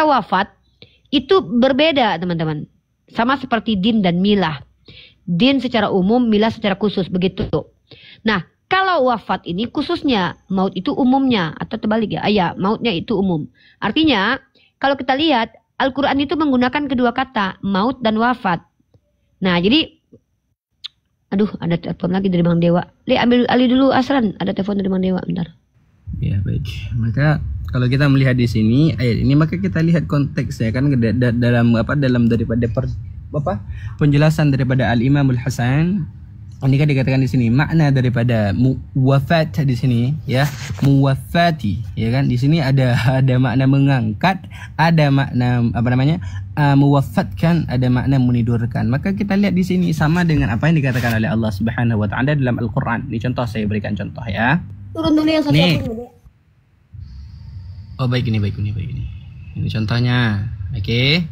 kata wafat itu berbeda, teman-teman. Sama seperti din dan milah. Din secara umum, milah secara khusus, begitu. Nah, kalau wafat ini khususnya, maut itu umumnya, atau terbalik ya, mautnya itu umum. Artinya, kalau kita lihat, Al-Quran itu menggunakan kedua kata, maut dan wafat. Nah, jadi, aduh, ada telepon lagi dari Bang Dewa. Ambil alih dulu, Asran, ada telepon dari Bang Dewa, bentar. Ya, baik. Maka kalau kita melihat di sini ayat ini, maka kita lihat konteksnya kan dalam daripada penjelasan daripada Al-Imam Al-Hasan. Ini kan dikatakan di sini makna daripada wafat di sini ya, muwafati ya kan, di sini ada makna mengangkat, ada makna muwafatkan, ada makna menidurkan. Maka kita lihat di sini sama dengan apa yang dikatakan oleh Allah Subhanahu wa taala dalam Al-Qur'an. Ini contoh, saya berikan contoh ya. Turun dulu yang satu. Nih. Oh baik ini. Ini contohnya. Oke.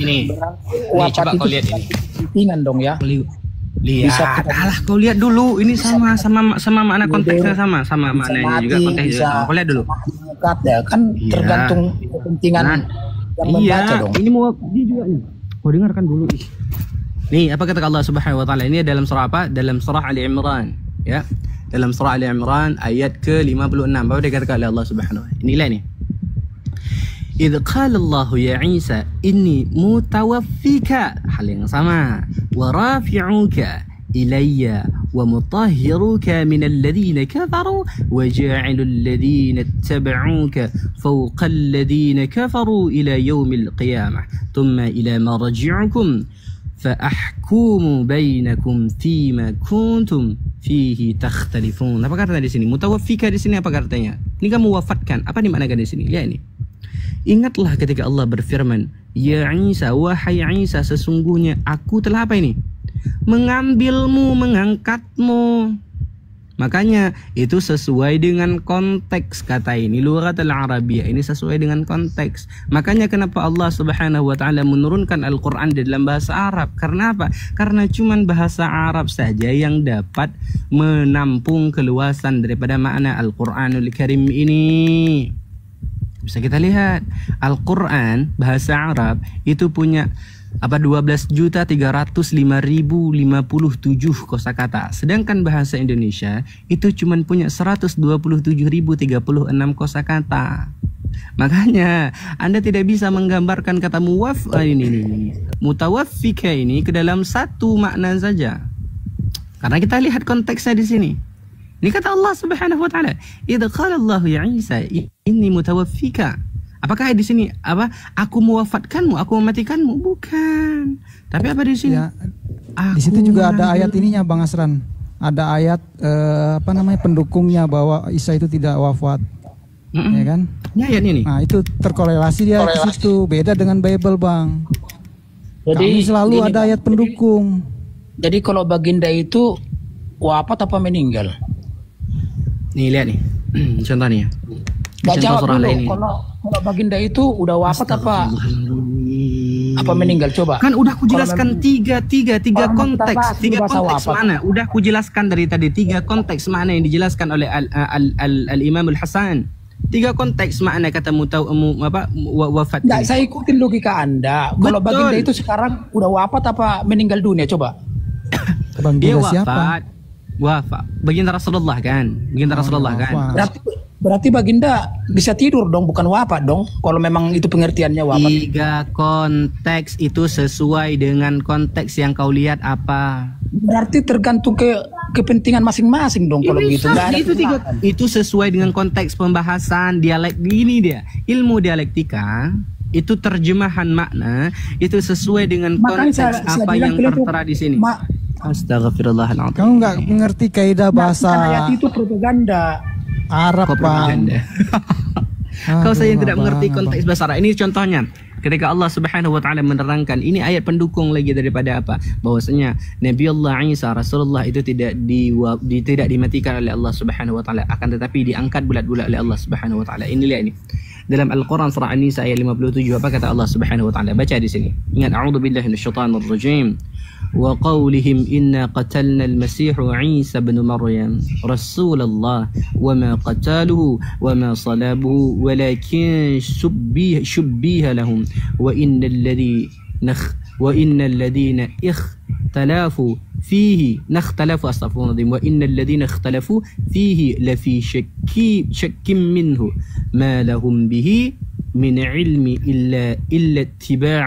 Ini coba kau lihat ini. Pentingan dong ya. Lihat, kau lihat dulu. Ini sama makna konteksnya sama maknanya juga konteksnya. Kau lihat dulu. Kan tergantung kepentingan yang membaca dong. Ini mau dia juga nih. Kau dengarkan dulu. Nih, apa kata Allah Subhanahu wa taala? Ini dalam surah apa? Dalam surah Ali Imran, ya. Dalam surah Ali Imran ayat ke-56. Apa dikatakan oleh Allah Subhanahu wa taala? Inilah nih. Idz qala Allah ya Isa inni mutawaffika, hal yang sama, wa rafi'uka ilayya wa mutahhiruka min alladhina kafaru wa ja'ilu alladhina ittaba'uka fawqa alladhina kafaru ila yaumil qiyamah thumma ila marji'ukum fa ahkumu bainakum fima kuntum fihi takhtalifun. Apa kata di sini? Mutawaffika di sini apa katanya? Ini kan mewafatkan. Apa dimaknakan di sini? Lihat ini. Ingatlah ketika Allah berfirman, ya Isa, wahai Isa, sesungguhnya aku telah apa ini? Mengambilmu, mengangkatmu. Makanya itu sesuai dengan konteks kata ini. Lughatul Arabiyyah ini sesuai dengan konteks. Makanya kenapa Allah Subhanahu wa taala menurunkan Al-Qur'an di dalam bahasa Arab? Karena apa? Karena cuman bahasa Arab saja yang dapat menampung keluasan daripada makna Al-Qur'anul Karim ini. Bisa kita lihat Al-Quran bahasa Arab itu punya 12.305.057 kosakata. Sedangkan bahasa Indonesia itu cuma punya 127.036 kosakata. Makanya Anda tidak bisa menggambarkan kata mutawaffika ini ke dalam satu makna saja. Karena kita lihat konteksnya di sini. Ini kata Allah Subhanahu wa taala, "Idz qala Allah ya Isa, inni mutawaffika." Apakah di sini aku mewafatkanmu, aku mematikanmu? Bukan. Tapi apa di sini? Ya, di situ juga ada ayat ininya Bang Asran. Ada ayat pendukungnya bahwa Isa itu tidak wafat. Ya kan? Ini ayat ini. Nah, itu terkorelasi dia di situ. Beda dengan Bible, Bang. Jadi kami selalu ada ayat pendukung. Jadi kalau baginda itu wafat apa meninggal? Nih lihat nih. Contohnya. Gak jawab dulu. Kalau baginda itu udah wafat apa meninggal, coba. Kan udah kujelaskan tiga konteks. Tiga konteks mana? Udah kujelaskan dari tadi tiga konteks mana yang dijelaskan oleh Al-Imam Al-Hasan. Tiga konteks makna kata wafat. Nggak, saya ikutin logika Anda. Kalau baginda itu sekarang udah wafat apa meninggal dunia, coba. Dia wafat. Wafat. Baginda Rasulullah kan? Berarti baginda bisa tidur dong, bukan wafat dong. Kalau memang itu pengertiannya wafat. Tiga konteks itu sesuai dengan konteks yang kau lihat apa? Berarti tergantung kepentingan masing-masing dong kalau gitu. Itu sesuai dengan konteks pembahasan dialek ini dia. Ilmu dialektika itu terjemahan makna itu sesuai dengan konteks apa yang tertera di sini. Astagfirullahaladzim. Kamu nggak mengerti kaidah bahasa ayat itu propaganda Arab, Bang. Kau saya yang tidak mengerti konteks bahasa Arab. Ini contohnya. Ketika Allah Subhanahu wa taala menerangkan, ini ayat pendukung lagi daripada apa? Bahwasanya Nabi Allah Isa Rasulullah itu tidak dimatikan oleh Allah Subhanahu wa taala, akan tetapi diangkat bulat-bulat oleh Allah Subhanahu wa taala. Ini lihat ini. Dalam Al-Qur'an surah An-Nisa ayat 57 apa kata Allah Subhanahu wa taala? Baca di sini. Ingat, a'udzubillahi minasyaitonir rajim. وقولهم إنا قتلنا المسيح عيسى بن مريم رسول الله وما قتاله وما صلابه ولكن شبيه لهم وإن الذين اختلفوا فيه وإن الذين اختلفوا فيه لفي شك منه ما لهم به من علم إلا اتباع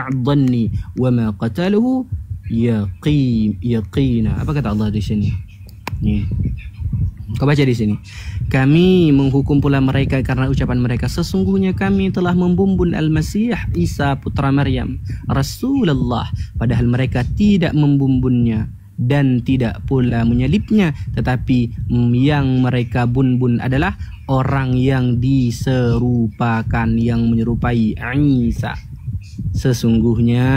الظن وما قتله يقينا. Apa kata Allah di sini? Nih. Kau baca di sini. Kami menghukum pula mereka karena ucapan mereka, sesungguhnya kami telah membumbun Al-Masih Isa putra Maryam Rasulullah, padahal mereka tidak membumbunnya dan tidak pula menyalibnya, tetapi yang mereka bumbun adalah orang yang diserupakan, yang menyerupai Isa. Sesungguhnya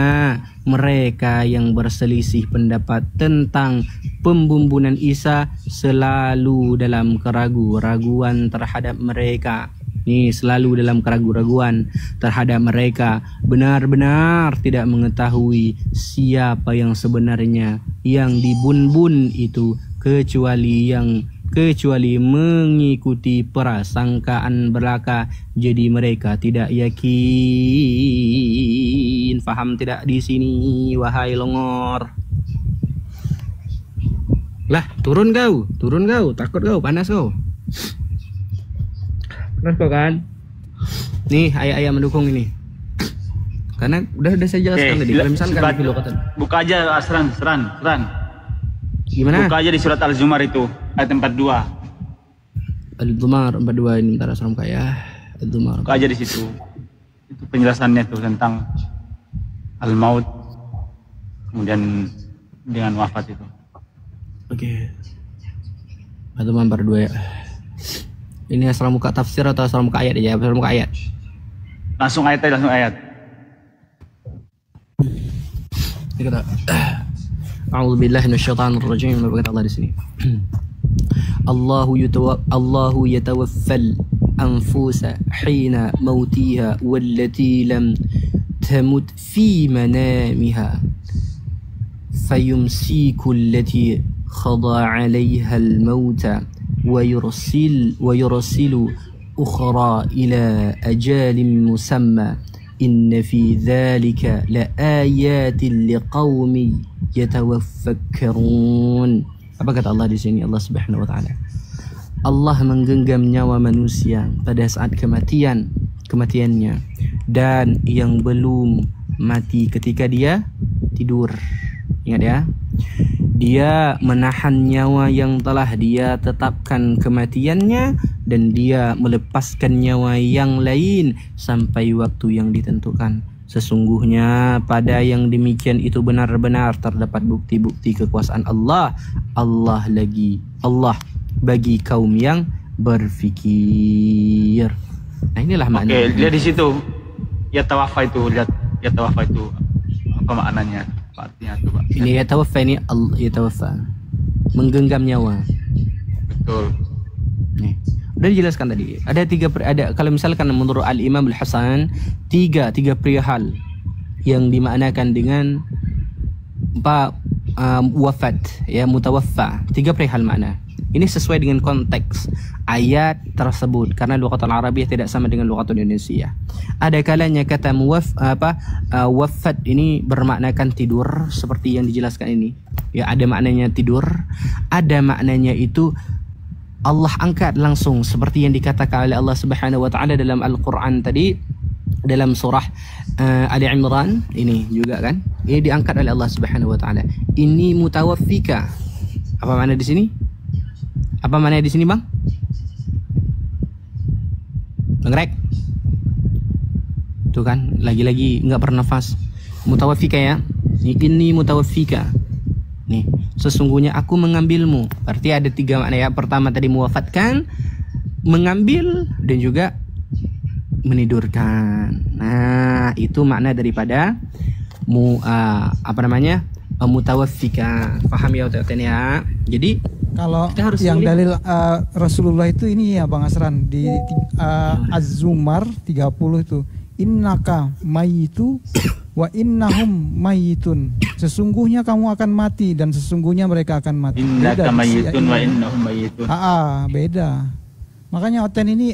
mereka yang berselisih pendapat tentang pembumbunan Isa selalu dalam keraguan terhadap mereka. Nih, selalu dalam keraguan terhadap mereka, benar-benar tidak mengetahui siapa yang sebenarnya yang dibunbun itu kecuali mengikuti prasangkaan belaka, jadi mereka tidak yakin. Faham tidak di sini, wahai longor? Lah, turun kau, takut kau, panas kau. Panas kau kan? Nih ayat-ayat mendukung ini. Karena udah saya jelaskan tadi. Kalau misalkan buka aja Seran. Gimana? Buka aja di surat Al-Zumar itu ayat 42. Al-Zumar 42 ini, bentar Asram kaya. Al-Zumar. Buka aja di situ. Itu penjelasannya tuh tentang al-maut, kemudian dengan wafat itu. Oke. Al-Zumar 42 ya. Ini Asram muka tafsir atau Asram muka ayat aja? Asram muka ayat. Langsung ayat. Ini kata A'udzubillahi minasyaitonir rajim. Apa kata Allah di sini? Allahu yatawaffal anfusa hina mautiha wallati lam tamut fi manamiha fayumsiku allati khada 'alayha al-mauta wa yursilu ukhra ila ajalin musamma inna fi dhalika la ayatin liqaumin yatawafakkarun. Apa kata Allah di sini? Allah Subhanahu wa taala. Allah menggenggam nyawa manusia pada saat kematiannya, dan yang belum mati ketika dia tidur. Ingat ya. Dia menahan nyawa yang telah dia tetapkan kematiannya, dan dia melepaskan nyawa yang lain sampai waktu yang ditentukan. Sesungguhnya pada yang demikian itu benar-benar terdapat bukti-bukti kekuasaan Allah. Allah bagi kaum yang berfikir. Nah, inilah maknanya. Oke, lihat di situ. Ya tawafa itu apa maknanya? Apa artinya itu, Pak? Ini ya tawafa, ini yatawafa, menggenggam nyawa. Betul. Nih. Udah dijelaskan tadi. Ada kalau misalkan menurut Al-Imam Al-Hasan, tiga perihal yang dimaknakan dengan wafat, ya, mutawaffa. 3 perihal makna. Ini sesuai dengan konteks ayat tersebut, karena lughatul Arabiyyah tidak sama dengan lughatul Indonesia. Ada kalanya kata wafat ini bermaknakan tidur seperti yang dijelaskan ini. Ya, ada maknanya tidur, ada maknanya itu Allah angkat langsung seperti yang dikatakan oleh Allah Subhanahu wa taala dalam Al-Qur'an tadi, dalam surah Ali Imran ini juga kan. Ini diangkat oleh Allah Subhanahu wa taala. Ini mutawaffika. Apa makna di sini? Apa makna di sini, Bang? Ngerek. Tuh kan, lagi-lagi enggak bernafas. Mutawaffika ya. Ini mutawaffika. Nih, sesungguhnya aku mengambilmu. Berarti ada 3 makna ya. Pertama tadi mewafatkan, mengambil, dan juga menidurkan. Nah, itu makna daripada mutawaffika. Paham ya teman-teman ya? Jadi kalau yang dalil Rasulullah itu ini ya Bang Asran di Az-Zumar 30 itu, innaka mayitu Wa innahum mayitun. Sesungguhnya kamu akan mati dan sesungguhnya mereka akan mati. Innaka mayitun wa innahum mayitun. Beda. Makanya Oten ini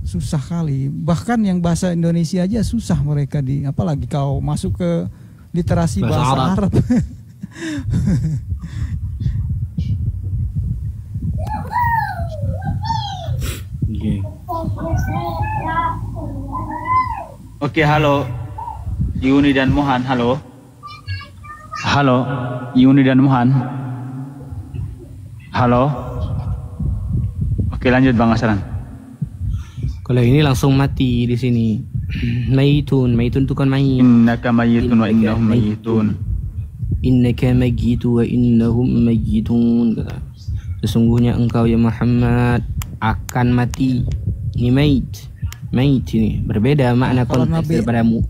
susah kali. Bahkan yang bahasa Indonesia aja susah mereka apalagi kau masuk ke literasi bahasa Arab. Oke, halo. Yuni dan Mohan, halo. Halo, Yuni dan Mohan. Halo. Oke, lanjut Bang Asran. Kalau ini langsung mati di sini. Mayitun itu kan mayit. Innaka mayitun wa innahum mayitun. Innaka mayyitu wa innahum mayyitun. Sesungguhnya engkau ya Muhammad akan mati. Ini mayit ini berbeda makna konteks daripadamu.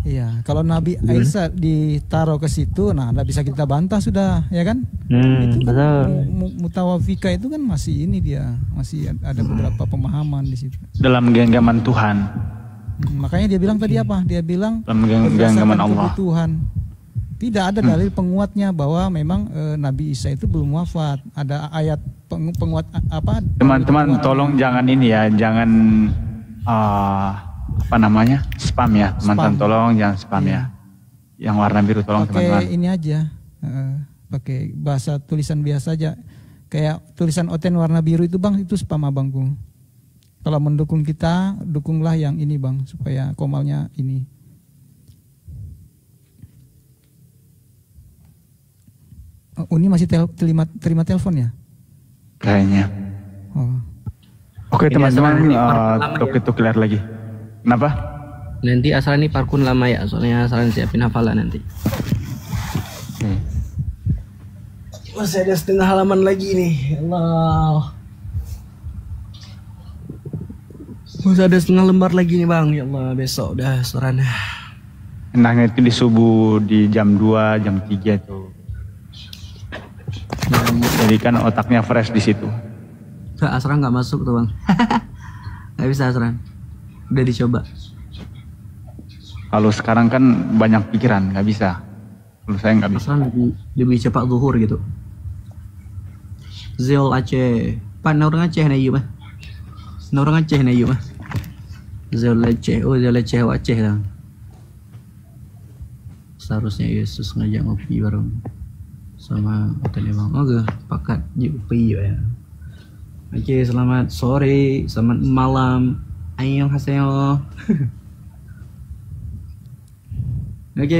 Iya, kalau Nabi Isa ditaruh ke situ, nggak bisa kita bantah sudah, ya kan? Itu betul. Mutawafika itu kan masih ada beberapa pemahaman di situ. Dalam genggaman Tuhan. Makanya dia bilang tadi apa? Dia bilang dalam genggaman Allah. Kebutuhan. Tidak ada dalil penguatnya bahwa memang Nabi Isa itu belum wafat. Ada ayat penguat apa? Teman-teman tolong jangan ini ya, jangan spam ya, teman-teman tolong jangan spam ya. Yang warna biru tolong teman-teman. Pakai ini aja, pakai bahasa tulisan biasa aja. Kayak tulisan Oten warna biru itu Bang, itu spam abangku. Kalau mendukung kita, dukunglah yang ini Bang, supaya komalnya ini. Uni masih terima telepon ya? Kayaknya. Oke teman-teman, itu clear lagi. Kenapa? Nanti Asran ini parkun lama ya, soalnya Asran siapin hafalan nanti. Masih ada setengah halaman lagi nih, Allah. Masih ada setengah lembar lagi nih Bang, ya Allah, besok udah Asran. Enaknya itu di subuh, di jam 2, jam 3 tuh. Jadi kan otaknya fresh di situ. Asran nggak masuk tuh Bang. Nggak bisa Asran. Udah dicoba. Kalau sekarang kan banyak pikiran, nggak bisa. Kalau saya nggak bisa. Asran lebih cepat zuhur gitu. Zil Aceh. Pan orang Aceh na yuk mah. Orang Aceh na yuk mah. Zil Aceh. Oh Zil Aceh Aceh lah. Seharusnya Yesus ngajak ngopi bareng sama hotel Bang. Oke, pakat ngopi ya. Oke, selamat sore, selamat malam. Annyeonghaseyo. Oke,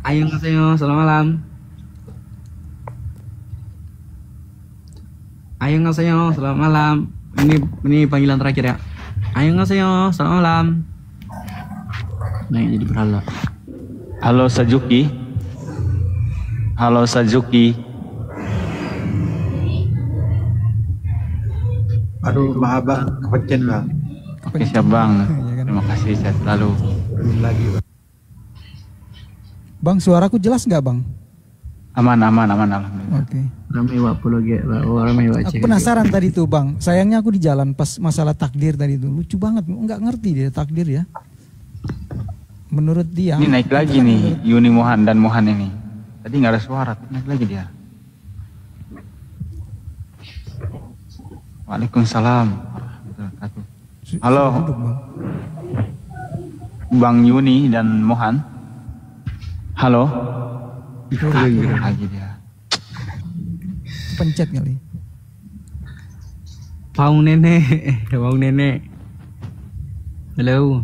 annyeonghaseyo, selamat malam. Annyeonghaseyo, selamat malam. Ini panggilan terakhir ya. Annyeonghaseyo, selamat malam. Naik jadi berhala. Halo Sajuki. Halo Sajuki. Aduh, maaf Bang, kepencet Bang. Oke siap Bang, terima kasih, sehat selalu. Lagi Bang. Bang, suaraku jelas nggak Bang? Aman, alhamdulillah. Oke. Ramai wak pulau ge, ramai wak Aku penasaran tadi tuh Bang, sayangnya aku di jalan pas masalah takdir tadi tuh, lucu banget, nggak ngerti dia takdir ya. Menurut dia. Ini naik lagi nih, Yuni Mohan dan Mohan ini. Tadi nggak ada suara, naik lagi dia. Waalaikumsalam. Halo, Bang Yuni dan Mohan. Halo. Lagi dia. Pencet kali. Paung nenek, paung nenek. Halo.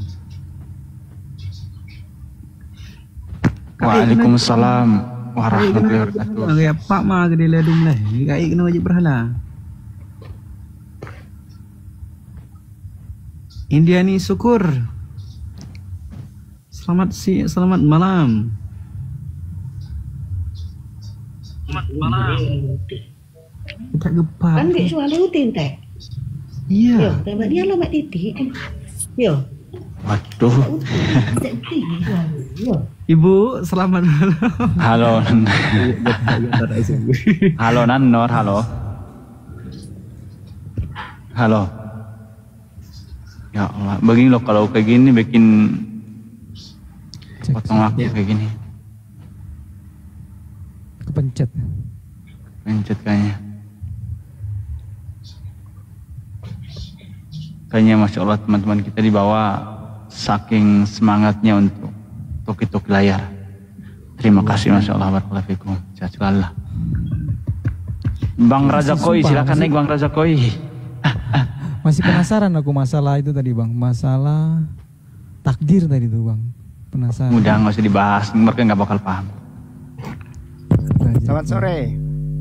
Waalaikumsalam warahmatullahi wabarakatuh. Kayak Pak mah gede ledung lah. Kayak kena wajib berhala. Indiani syukur. Selamat malam. Selamat malam. Tak gepak. Kan dia suara rutin teh. Iya. Yo, tembak dia lama titik. Yo. Waduh. Ibu, selamat malam. Halo. Halo Nanor, halo. Halo. Ya Allah, begini loh kalau kayak gini bikin Potong waktu kayak gini. Kepencet. Pencet kayaknya. Kayaknya Masya Allah teman-teman kita dibawa saking semangatnya untuk toki-toki layar. Terima kasih Masya Allah. Barakallahu fikum. Sehat selalu. Bang Raza Koi, silakan naik Bang Raza Koi. Masih penasaran aku masalah itu tadi Bang. Masalah takdir tadi tuh Bang. Penasaran. Udah nggak usah dibahas, mereka nggak bakal paham. Selamat sore.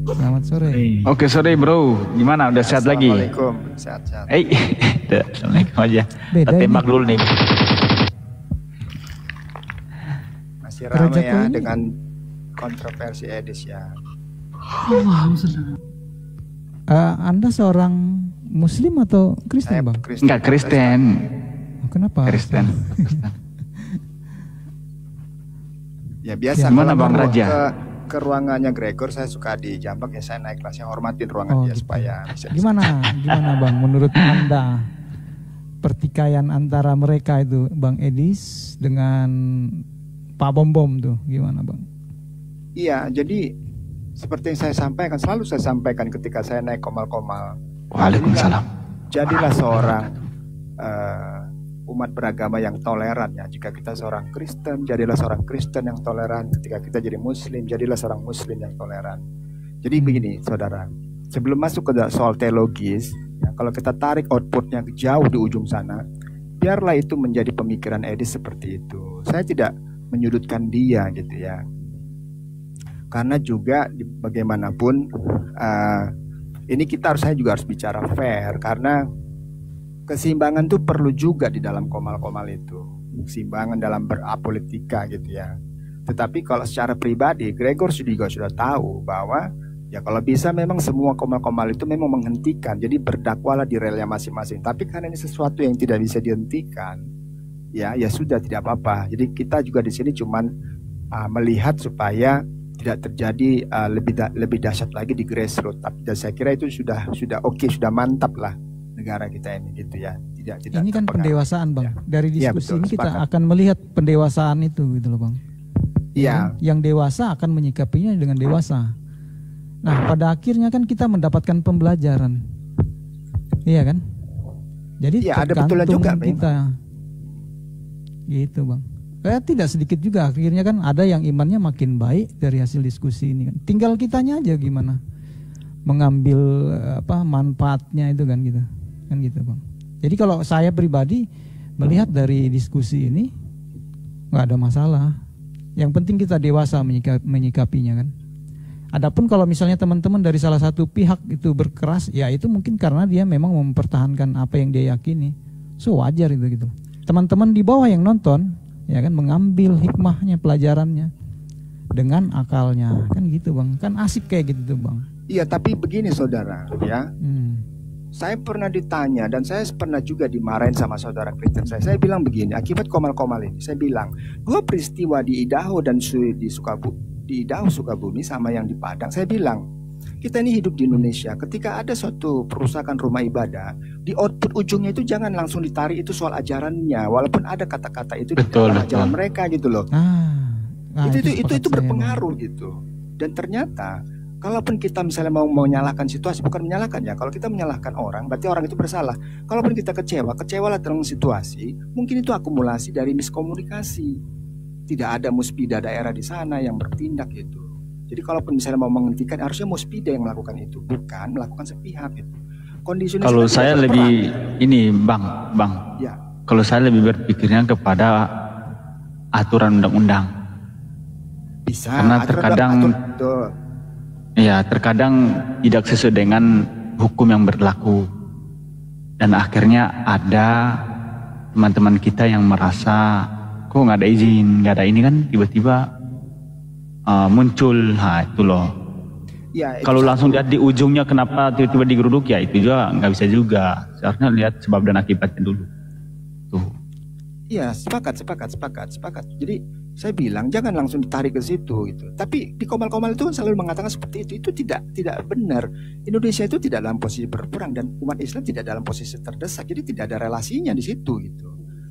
Selamat sore. Oke sore bro, gimana? Udah sehat lagi? Assalamualaikum. Sehat-sehat. Assalamualaikum aja. Kita tembak dulu nih. Masih ramai ya dengan kontroversi Edis ya. Anda seorang Muslim atau Kristen Bang? Enggak Kristen. Kenapa? Kristen. Ya biasa. Gimana Bang Raja? Ke ruangannya Gregor saya suka dijambak ya, saya naik kelas, saya hormatin ruangan dia gitu. supaya bisa. Gimana Bang menurut Anda pertikaian antara mereka itu Bang Edis dengan Pak Bom tuh gimana Bang? Iya, jadi seperti yang saya sampaikan, selalu saya sampaikan ketika saya naik komal-komal. Waalaikumsalam. Jadilah seorang umat beragama yang toleran ya. Jika kita seorang Kristen, jadilah seorang Kristen yang toleran. Ketika kita jadi Muslim, jadilah seorang Muslim yang toleran. Jadi begini saudara, sebelum masuk ke soal teologis ya, kalau kita tarik outputnya jauh di ujung sana, biarlah itu menjadi pemikiran Edis seperti itu. Saya tidak menyudutkan dia gitu ya, karena juga bagaimanapun ini saya juga harus bicara fair, karena keseimbangan itu perlu juga di dalam komal-komal itu, keseimbangan dalam berapolitika gitu ya. Tetapi kalau secara pribadi Gregor juga sudah tahu bahwa ya kalau bisa memang semua komal-komal itu memang menghentikan, jadi berdakwalah di relnya masing-masing. Tapi karena ini sesuatu yang tidak bisa dihentikan, ya sudah tidak apa-apa. Jadi kita juga di sini cuman melihat supaya tidak terjadi lebih dahsyat lagi di grassroots. Tapi saya kira itu sudah oke, sudah mantap lah negara kita ini gitu ya. Tidak ini kan pendewasaan Bang ya. Dari diskusi betul, ini kita sepakat. akan melihat pendewasaan itu gitu loh Bang. Iya. Yang dewasa akan menyikapinya dengan dewasa. Nah pada akhirnya kan kita mendapatkan pembelajaran, iya kan? Jadi ya, ada betulnya juga kita gitu Bang. Tidak sedikit juga akhirnya kan ada yang imannya makin baik dari hasil diskusi ini kan. Tinggal kitanya aja gimana mengambil manfaatnya itu kan gitu. Kan gitu Bang. Jadi kalau saya pribadi melihat dari diskusi ini nggak ada masalah. Yang penting kita dewasa menyikapinya kan. Adapun kalau misalnya teman-teman dari salah satu pihak itu berkeras, ya itu mungkin karena dia memang mempertahankan apa yang dia yakini. So wajar itu gitu. Teman-teman di bawah yang nonton ya kan mengambil hikmahnya, pelajarannya dengan akalnya kan gitu Bang. Kan asik kayak gitu tuh Bang. Iya, tapi begini saudara ya. Saya pernah ditanya dan saya pernah juga dimarahin sama saudara Kristen saya. Saya bilang begini, akibat komal-komal ini, saya bilang 2 peristiwa di Idaho dan di Idaho Sukabumi sama yang di Padang. Saya bilang, kita ini hidup di Indonesia. Ketika ada suatu perusakan rumah ibadah, di output ujungnya itu jangan langsung ditarik itu soal ajarannya, walaupun ada kata-kata itu di dalam ajaran mereka gitu loh. Itu berpengaruh gitu. Dan ternyata kalaupun kita misalnya mau menyalahkan situasi, bukan menyalahkan ya. Kalau kita menyalahkan orang, berarti orang itu bersalah. Kalaupun kita kecewalah dengan situasi, mungkin itu akumulasi dari miskomunikasi. Tidak ada muspida daerah di sana yang bertindak gitu. Jadi kalaupun misalnya mau menghentikan, harusnya muspida yang melakukan itu, bukan melakukan sepihak gitu. Kondisinya kalau saya lebih ini bang. Ya. Kalau saya lebih berpikirnya kepada aturan undang-undang. Bisa. Karena terkadang ya terkadang tidak sesuai dengan hukum yang berlaku, dan akhirnya ada teman-teman kita yang merasa kok nggak ada izin, nggak ada ini kan tiba-tiba muncul, itu loh. Ya, kalau langsung lihat di ujungnya kenapa tiba-tiba digeruduk, ya itu juga nggak bisa juga. Seharusnya lihat sebab dan akibatnya dulu. Tuh. Iya, sepakat. Jadi saya bilang jangan langsung ditarik ke situ gitu. Tapi di komal-komal itu kan selalu mengatakan seperti itu. Itu tidak benar. Indonesia itu tidak dalam posisi berperang dan umat Islam tidak dalam posisi terdesak. Jadi tidak ada relasinya di situ gitu.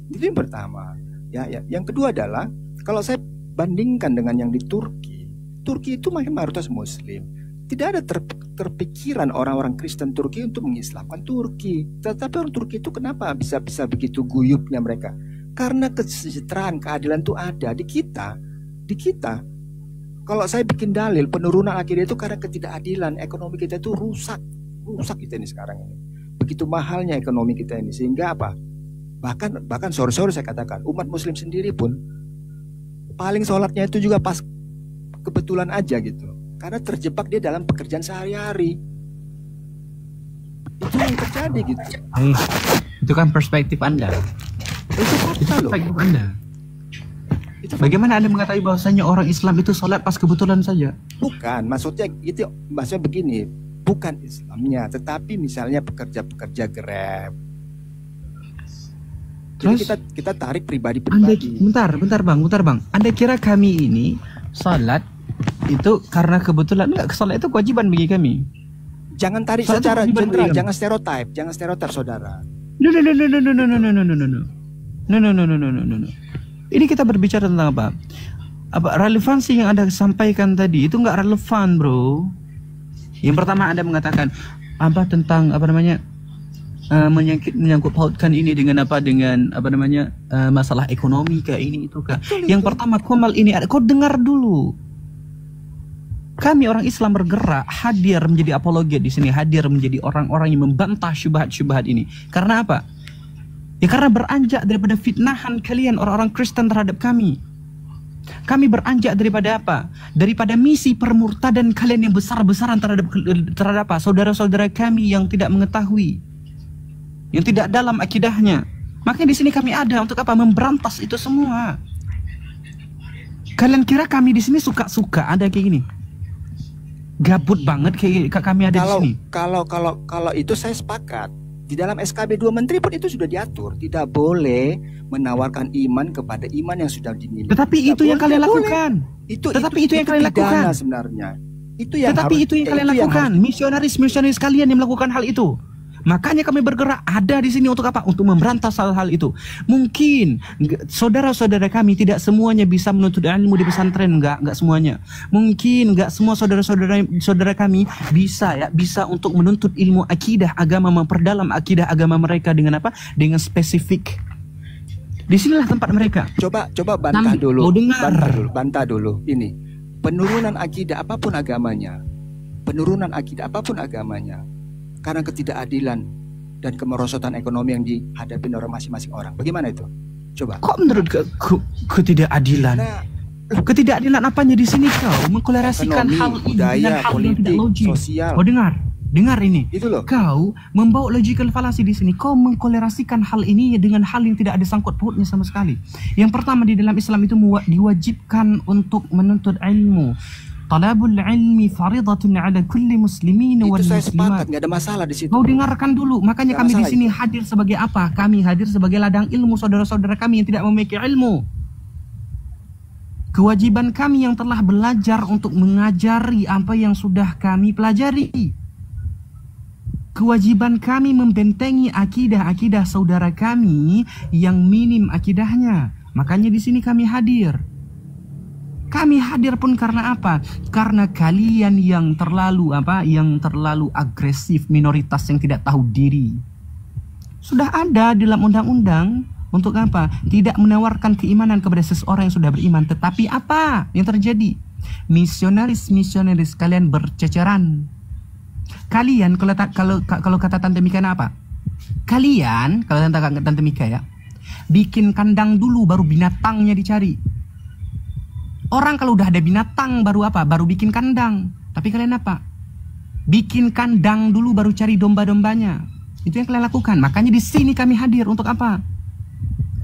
Itu yang pertama. Ya, ya. Yang kedua adalah kalau saya bandingkan dengan yang di Turki, Turki itu mayoritas Muslim. Tidak ada terpikiran orang-orang Kristen Turki untuk mengislamkan Turki. Tetapi orang Turki itu kenapa bisa begitu guyupnya mereka? Karena kesejahteraan, keadilan itu ada di kita. Di kita. Kalau saya bikin dalil penurunan akidah itu karena ketidakadilan, ekonomi kita itu rusak kita ini sekarang ini. Begitu mahalnya ekonomi kita ini, sehingga apa? Bahkan sore-sore saya katakan umat Muslim sendiri pun paling sholatnya itu juga pas kebetulan aja gitu, karena terjebak dia dalam pekerjaan sehari-hari. Itu yang terjadi gitu. Itu kan perspektif Anda. Itu fakta loh. Perspektif Anda. Bagaimana Anda mengetahui bahwasanya orang Islam itu sholat pas kebetulan saja? Bukan, maksudnya begini, bukan Islamnya, tetapi misalnya pekerja-pekerja Grab. Jadi kita tarik pribadi-pribadi. Bentar bang. Anda kira kami ini sholat itu karena kebetulan? Enggak, sholat itu kewajiban bagi kami. Jangan tarik sholat secara general, jangan stereotip saudara. No. Ini kita berbicara tentang apa? Relevansi yang Anda sampaikan tadi itu nggak relevan, bro. Yang pertama Anda mengatakan tentang menyangkut pautkan ini dengan masalah ekonomi kah, ini itu kah. Yang pertama, Komal ini ada, kau dengar dulu. Kami orang Islam bergerak, hadir menjadi apologet di sini, hadir menjadi orang-orang yang membantah syubhat-syubhat ini. Karena apa? Ya karena beranjak daripada fitnahan kalian orang-orang Kristen terhadap kami. Kami beranjak daripada apa? Daripada misi permurtadan kalian yang besar-besaran terhadap apa? Saudara-saudara kami yang tidak mengetahui, yang tidak dalam akidahnya. Makanya di sini kami ada untuk apa? Memberantas itu semua. Kalian kira kami di sini suka-suka ada kayak gini? Gabut banget kayak kami ada di sini. Kalau itu saya sepakat. Di dalam SKB 2 Menteri pun itu sudah diatur, tidak boleh menawarkan iman kepada iman yang sudah dimiliki. Tetapi itu yang kalian lakukan. Itu yang kalian lakukan sebenarnya. Itu yang kalian lakukan. Misionaris kalian yang melakukan hal itu. Makanya kami bergerak ada di sini untuk apa? Untuk memberantas hal-hal itu. Mungkin saudara-saudara kami tidak semuanya bisa menuntut ilmu di pesantren, enggak semuanya. Mungkin enggak semua saudara kami bisa untuk menuntut ilmu akidah agama, memperdalam akidah agama mereka dengan apa? Dengan spesifik. Disinilah tempat mereka. Coba bantah dulu. Ini penurunan akidah apapun agamanya. Karena ketidakadilan dan kemerosotan ekonomi yang dihadapi oleh masing-masing orang. Bagaimana itu? Coba. Kok menurut ketidakadilan? Ketidakadilan apanya di sini kau? Mengkolerasikan hal ini dengan hal yang tidak logis. Sosial. Oh dengar ini. Itu loh. Kau membawa logical fallacy di sini. Kau mengkolerasikan hal ini dengan hal yang tidak ada sangkut pautnya sama sekali. Yang pertama, di dalam Islam itu diwajibkan untuk menuntut ilmu. Talabul ilmi faridatun ala kulli muslimin wal muslimat. Itu saya sepakat, nggak ada masalah di situ. Kau dengarkan dulu. Makanya kami di sini hadir sebagai apa? Kami hadir sebagai ladang ilmu saudara-saudara kami yang tidak memiliki ilmu. Kewajiban kami yang telah belajar untuk mengajari apa yang sudah kami pelajari. Kewajiban kami membentengi akidah-akidah saudara kami yang minim akidahnya. Makanya di sini kami hadir. Kami hadir pun karena apa? Karena kalian yang terlalu agresif, minoritas yang tidak tahu diri. Sudah ada dalam undang-undang untuk apa? Tidak menawarkan keimanan kepada seseorang yang sudah beriman. Tetapi apa yang terjadi? Misionaris kalian berceceran. Kalian kalau kata Tante Mika apa? Kalian kalau Tante Mika ya, bikin kandang dulu baru binatangnya dicari. Orang kalau udah ada binatang baru apa? Baru bikin kandang. Tapi kalian apa? Bikin kandang dulu baru cari domba-dombanya. Itu yang kalian lakukan. Makanya di sini kami hadir untuk apa?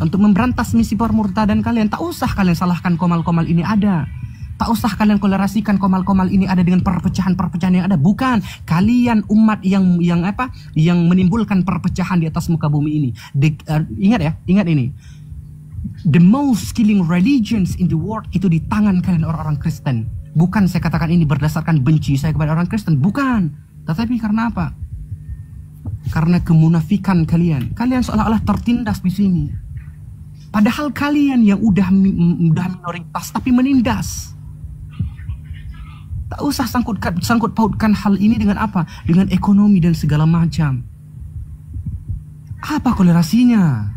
Untuk memberantas misi permurtadan kalian. Tak usah kalian salahkan komal-komal ini ada. Tak usah kalian kolerasikan komal-komal ini ada dengan perpecahan-perpecahan yang ada. Bukan. Kalian umat yang menimbulkan perpecahan di atas muka bumi ini. Ingat ini. The most killing religions in the world itu di tangan kalian orang-orang Kristen. Bukan saya katakan ini berdasarkan benci saya kepada orang Kristen, bukan. Tetapi karena apa? Karena kemunafikan kalian. Kalian seolah-olah tertindas di sini. Padahal kalian yang udah minoritas tapi menindas. Tak usah sangkut pautkan hal ini dengan apa? Dengan ekonomi dan segala macam. Apa kolerasinya?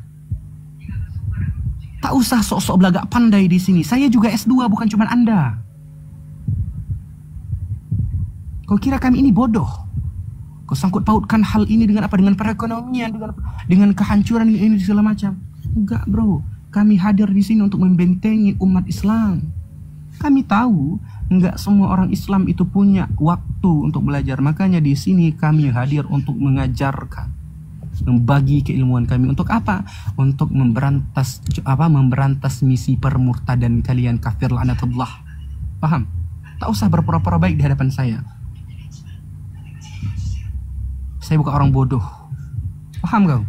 Tak usah sok-sok belagak pandai di sini. Saya juga S2, bukan cuma Anda. Kau kira kami ini bodoh? Kau sangkut pautkan hal ini dengan apa? Dengan perekonomian, dengan kehancuran ini segala macam. Enggak, bro. Kami hadir di sini untuk membentengi umat Islam. Kami tahu enggak semua orang Islam itu punya waktu untuk belajar. Makanya di sini kami hadir untuk mengajarkan, membagi keilmuan kami. Untuk apa? Untuk memberantas misi permurtadan kalian, kafir laknatullah. Paham? Tak usah berpura-pura baik di hadapan saya. Saya bukan orang bodoh. Paham kau?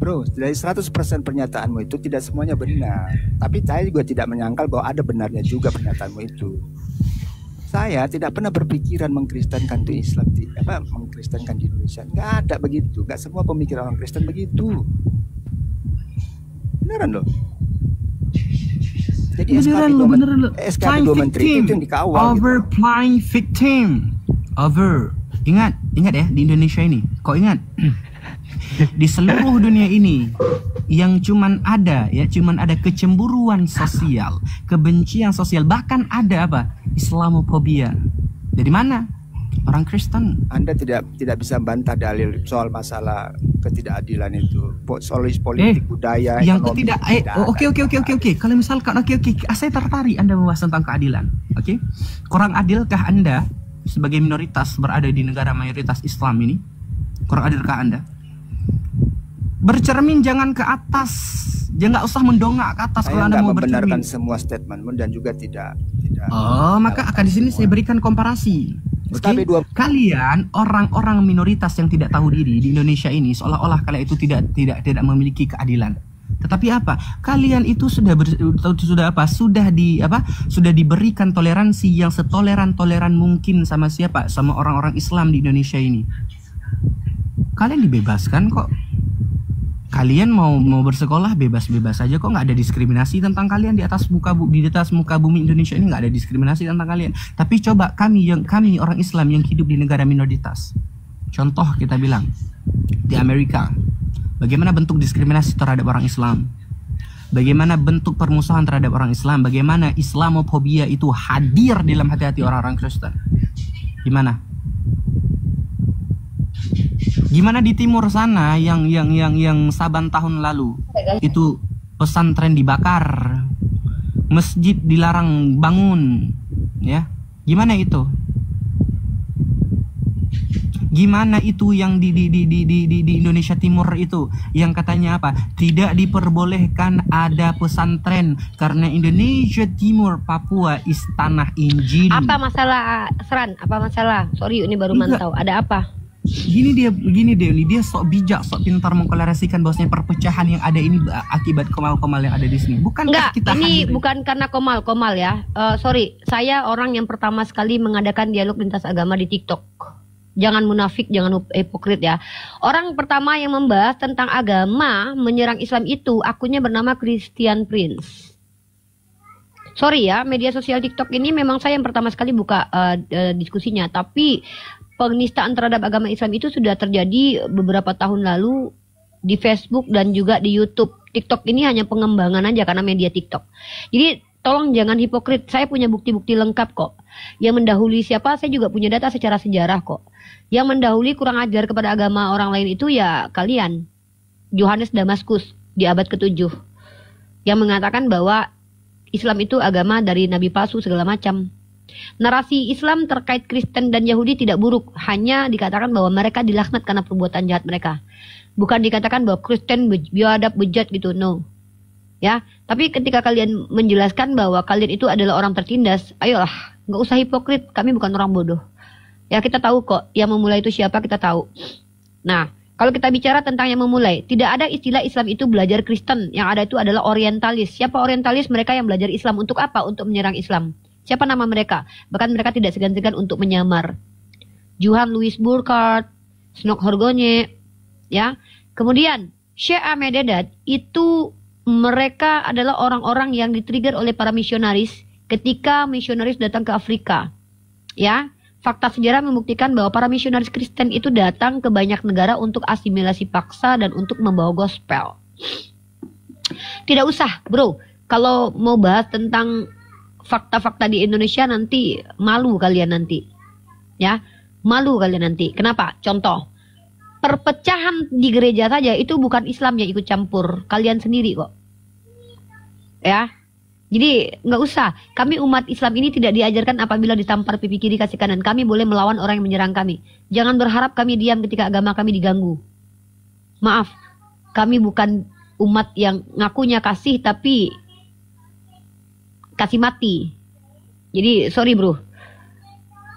Bro, dari 100% pernyataanmu itu tidak semuanya benar. Tapi saya juga tidak menyangkal bahwa ada benarnya juga pernyataanmu itu. Saya tidak pernah berpikiran mengkristenkan itu Islam, mengkristenkan di Indonesia. Nggak ada begitu. Nggak semua pemikiran orang Kristen begitu. Beneran loh. Jadi beneran lo. SKP 2 menteri itu yang dikawal. Overplying victim. Ingat ya di Indonesia ini. Kau ingat? Di seluruh dunia ini yang cuman ada kecemburuan sosial, kebencian sosial, bahkan ada apa? Islamofobia. Dari mana? Orang Kristen. Anda tidak bisa bantah dalil soal masalah ketidakadilan itu. Soal politik, budaya, yang ekonomi. Oke. Kalau misalkan saya tertarik Anda membahas tentang keadilan. Oke. Kurang adilkah Anda sebagai minoritas berada di negara mayoritas Islam ini? Kurang adilkah Anda? Bercermin jangan ke atas, jangan usah mendongak ke atas. Kalau Anda mau bercermin. Membenarkan semua statementmu dan juga tidak. Maka akan di sini saya berikan komparasi. Okay? Kalian orang-orang minoritas yang tidak tahu diri di Indonesia ini seolah-olah kalian itu tidak memiliki keadilan. Tetapi apa? Kalian itu sudah diberikan toleransi yang setoleran mungkin sama siapa? Sama orang-orang Islam di Indonesia ini. Kalian dibebaskan kok. Kalian mau bersekolah bebas-bebas saja kok, nggak ada diskriminasi tentang kalian di atas muka bumi Indonesia ini, nggak ada diskriminasi tentang kalian. Tapi coba kami orang Islam yang hidup di negara minoritas, contoh kita bilang di Amerika, bagaimana bentuk diskriminasi terhadap orang Islam, bagaimana bentuk permusuhan terhadap orang Islam, bagaimana Islamofobia itu hadir dalam hati-hati orang-orang Kristen. Gimana di timur sana yang Saban tahun lalu itu pesantren dibakar, masjid dilarang bangun, ya? Gimana itu? Gimana itu yang di Indonesia Timur itu yang katanya apa? Tidak diperbolehkan ada pesantren karena Indonesia Timur Papua tanah Injil. Apa masalah, Seran? Apa masalah? Sorry, ini baru mantau. Ada apa? Gini dia sok bijak, sok pintar mengkolerasikan bahwasanya perpecahan yang ada ini akibat komal-komal yang ada di sini. Enggak, ini bukan karena komal ya. Sorry, saya orang yang pertama sekali mengadakan dialog lintas agama di TikTok. Jangan munafik, jangan hipokrit ya. Orang pertama yang membahas tentang agama menyerang Islam itu akunnya bernama Christian Prince. Sorry ya, media sosial TikTok ini memang saya yang pertama sekali buka diskusinya, tapi penistaan terhadap agama Islam itu sudah terjadi beberapa tahun lalu di Facebook dan juga di YouTube. TikTok ini hanya pengembangan aja karena media TikTok. Jadi tolong jangan hipokrit. Saya punya bukti-bukti lengkap kok. Yang mendahului siapa? Saya juga punya data secara sejarah kok. Yang mendahului kurang ajar kepada agama orang lain itu ya kalian. Yohanes Damaskus di abad ke-7 yang mengatakan bahwa Islam itu agama dari nabi palsu segala macam. Narasi Islam terkait Kristen dan Yahudi tidak buruk, hanya dikatakan bahwa mereka dilaknat karena perbuatan jahat mereka. Bukan dikatakan bahwa Kristen biadab, bejat gitu, no. Ya, tapi ketika kalian menjelaskan bahwa kalian itu adalah orang tertindas, ayolah, nggak usah hipokrit, kami bukan orang bodoh. Ya, kita tahu kok, yang memulai itu siapa, kita tahu. Nah, kalau kita bicara tentang yang memulai, tidak ada istilah Islam itu belajar Kristen, yang ada itu adalah orientalis. Siapa orientalis? Mereka yang belajar Islam. Untuk apa? Untuk menyerang Islam. Siapa nama mereka? Bahkan mereka tidak segan-segan untuk menyamar. Johann Louis Burckhardt, Snok Horgonye, ya. Kemudian Syekh Ahmed Dedat itu mereka adalah orang-orang yang ditrigger oleh para misionaris ketika misionaris datang ke Afrika. Ya, fakta sejarah membuktikan bahwa para misionaris Kristen itu datang ke banyak negara untuk asimilasi paksa dan untuk membawa gospel. Tidak usah, bro. Kalau mau bahas tentang fakta-fakta di Indonesia nanti malu kalian nanti. Ya, malu kalian nanti. Kenapa? Contoh, perpecahan di gereja saja itu bukan Islam yang ikut campur, kalian sendiri kok. Ya. Jadi nggak usah. Kami umat Islam ini tidak diajarkan apabila ditampar pipi kiri kasih kanan. Kami boleh melawan orang yang menyerang kami. Jangan berharap kami diam ketika agama kami diganggu. Maaf, kami bukan umat yang ngakunya kasih tapi kasih mati. Jadi sorry bro.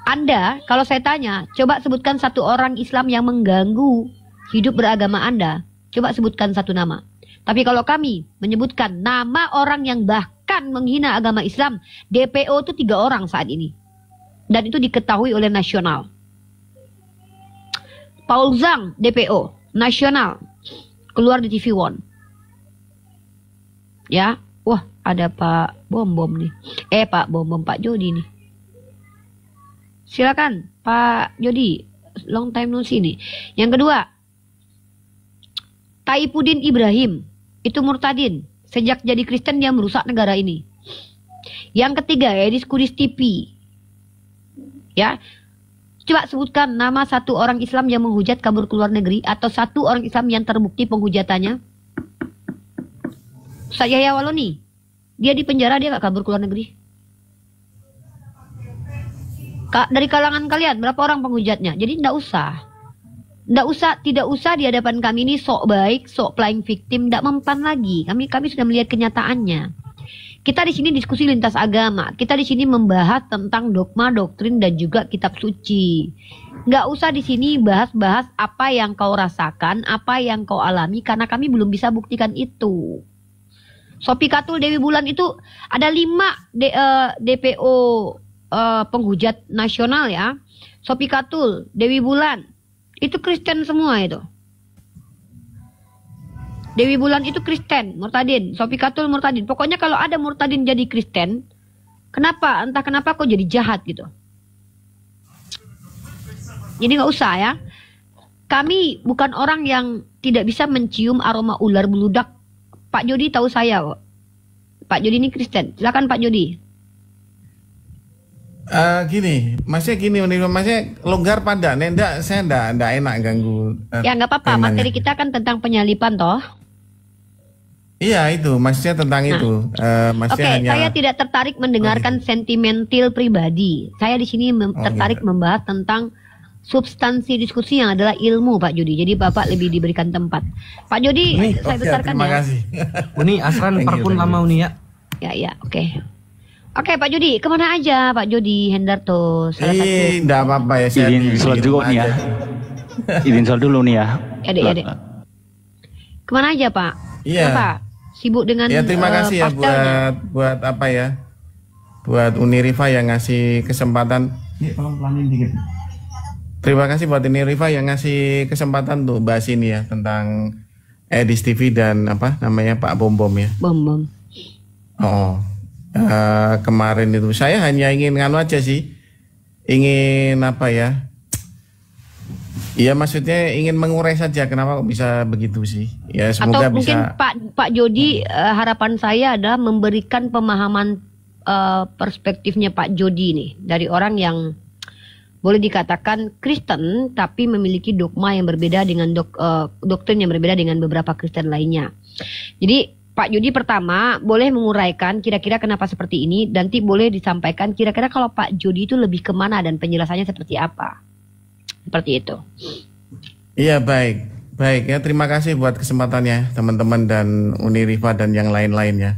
Anda, kalau saya tanya, coba sebutkan satu orang Islam yang mengganggu hidup beragama Anda. Coba sebutkan satu nama. Tapi kalau kami menyebutkan nama orang yang bahkan menghina agama Islam, DPO itu 3 orang saat ini. Dan itu diketahui oleh nasional. Paul Zhang, DPO, nasional. Keluar di TV One. Ya, wah ada Pak Bom nih. Pak Bom, Pak Jody nih. Silakan Pak Jody, long time no see nih. Yang kedua, Taipudin Ibrahim, itu murtadin. Sejak jadi Kristen dia merusak negara ini. Yang ketiga, Edis Kudistipi. Ya, coba sebutkan nama satu orang Islam yang menghujat kabur ke luar negeri atau satu orang Islam yang terbukti penghujatannya. Ustaz Yahya Waloni, dia di penjara, dia gak kabur ke luar negeri. Dari kalangan kalian berapa orang penghujatnya? Jadi tidak usah di hadapan kami ini sok baik, sok playing victim, tidak mempan lagi. Kami sudah melihat kenyataannya. Kita di sini diskusi lintas agama. Kita di sini membahas tentang dogma, doktrin dan juga kitab suci. Nggak usah di sini bahas-bahas apa yang kau rasakan, apa yang kau alami, karena kami belum bisa buktikan itu. Sophie Katul Dewi Bulan itu ada 5 DPO penghujat nasional ya. Sophie Katul, Dewi Bulan, itu Kristen semua itu. Dewi Bulan itu Kristen, murtadin. Sophie Katul murtadin. Pokoknya kalau ada murtadin jadi Kristen, kenapa? Entah kenapa kok jadi jahat gitu. Jadi nggak usah ya. Kami bukan orang yang tidak bisa mencium aroma ular beludak. Pak Jody tahu saya kok. Pak Jody ini Kristen. Silakan Pak Jody. Gini, masnya longgar pada, saya enggak enak ganggu. Ya nggak apa-apa, materi kita kan tentang penyalipan toh. Iya itu, maksudnya tentang itu. Saya tidak tertarik mendengarkan sentimental pribadi. Saya di sini tertarik membahas tentang substansi diskusi yang adalah ilmu Pak Jody. Jadi Bapak lebih diberikan tempat. Pak Jody, saya besarkan terima kasih. Uni asran parpun lama Uni ya. Ya, oke. Oke Pak Jody, kemana aja Pak Jody Hendarto? Enggak apa-apa ya. Izin sholat dulu nih ya. Izin sholat dulu nih ya. Adek. Kemana aja Pak? Iya. Kenapa? Sibuk dengan ya terima kasih ya buat apa ya? Buat Unirifa yang ngasih kesempatan. Tolong pelanin dikit. Terima kasih buat Unirifa yang ngasih kesempatan untuk bahas ini ya tentang Edis TV dan apa namanya Pak Bom ya. Bom. Oh. Kemarin itu saya hanya ingin nganu aja sih, ingin apa ya? Iya maksudnya ingin mengurai saja kenapa kok bisa begitu sih? Ya semoga atau mungkin bisa. Pak Jody, harapan saya adalah memberikan pemahaman perspektifnya Pak Jody nih dari orang yang boleh dikatakan Kristen tapi memiliki dogma yang berbeda dengan doktrin yang berbeda dengan beberapa Kristen lainnya. Jadi Pak Jody pertama boleh menguraikan kira-kira kenapa seperti ini, nanti boleh disampaikan kira-kira kalau Pak Jody itu lebih kemana dan penjelasannya seperti apa. Seperti itu. Iya baik ya, terima kasih buat kesempatannya teman-teman dan Unirifa dan yang lain-lainnya.